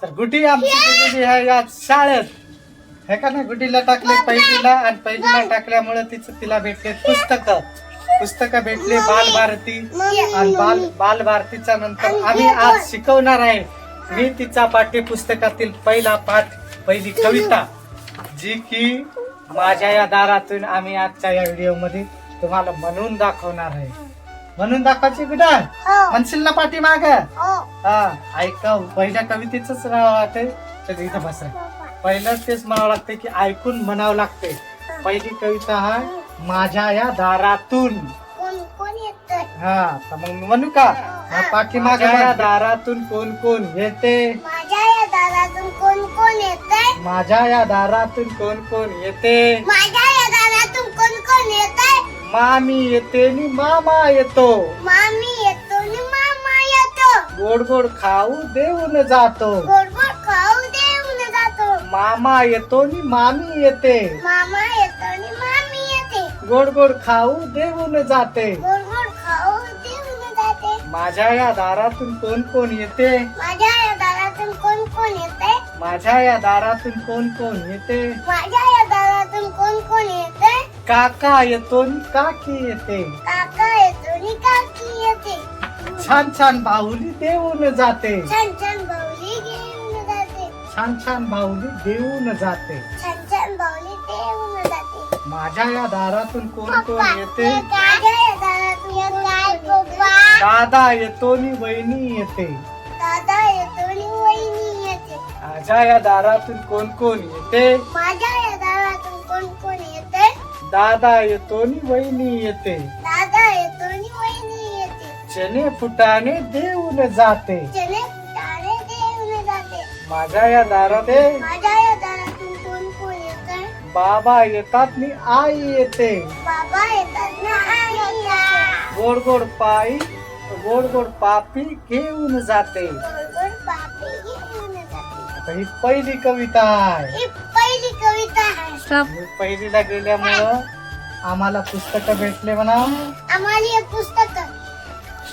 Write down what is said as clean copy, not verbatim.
तर गुडी आमची गेलेली आहे या शाळेत. हे का ना, गुडीला टाकले पहिलीला आणि पहिलीला टाकल्यामुळे तिला भेटले पुस्तकं भेटले बालभारती. आणि बालभारतीच्या नंतर आम्ही आज शिकवणार आहे मी तिचा पाठ्यपुस्तकातील पहिला पाठ, पहिली कविता, जी की माझ्या या दारातून आम्ही आजच्या या व्हिडिओ मध्ये तुम्हाला म्हणून दाखवणार आहे. म्हणून दाखवायची गुडा म्हणशील ना पाठीमाग? हा, ऐका. पहिल्या कवितेच नाव आहे, तर इथं बसा. पहिलं तेच म्हणावं लागते की ऐकून म्हणावं लागते. पहिली कविता हा माझ्या या दारातून. हा, तर मग म्हणू का? पाठीमाग या दारातून कोण कोण येते? माझ्या या दारातून कोण कोण येते? माझ्या या दारातून कोण कोण येते? माझ्या या दारातून कोण कोण येते? मामी येते नि मामा येतो. मामी येतो नि मामा येतो. गोड गोड खाऊ देऊन जातो. गोड गोड खाऊ देऊन जातो. मामा येतो नि मामी येते. मामा येतो नि मामी येते. गोड गोड खाऊ देऊन जाते. गोड गोड खाऊ देऊन जाते. माझ्या या दारातून कोण कोण येते? माझ्या या दारातून कोण कोण येते? माझ्या या दारातून कोण कोण येते? माझ्या या दारातून कोण कोण येते? काका येतो नि काकी येते. काका येतो नि काकी येते. छान छान बाहुली देऊन जाते. छान छान बाहुली घेऊन जाते. छान छान बाहुली देऊन जाते. छान छान बाहुली देऊन जाते. माझ्या या दारातून कोण कोण येते? माझ्या या दारातून काय पप्पा? दादा येतो नि वहिनी येते. दादा येतो नि वहिनी येते. माझ्या या दारातून कोण कोण येते? माझ्या या दारातून कोण कोण येते? दादा येतो नि वहिनी येते. दादा येतो नि वहिनी येते. चने फुटाणे देऊन जाते. चणे फुटाणे देऊन जाते. माझ्या या दारात माझ्या या दारातून कोण कोण येते? बाबा येतात नि आई येते. बाबा येतात ना आई येते. गोड गोड गोड गोड पापी घेऊन जाते. गोड गोड पापी घेऊन जाते. आता ही पहिली कविता आहे. ही पहिली कविता आहे. मी पहिलीला गेल्यामुळं आम्हाला पुस्तकं भेटले म्हणा. आम्हाला हे पुस्तक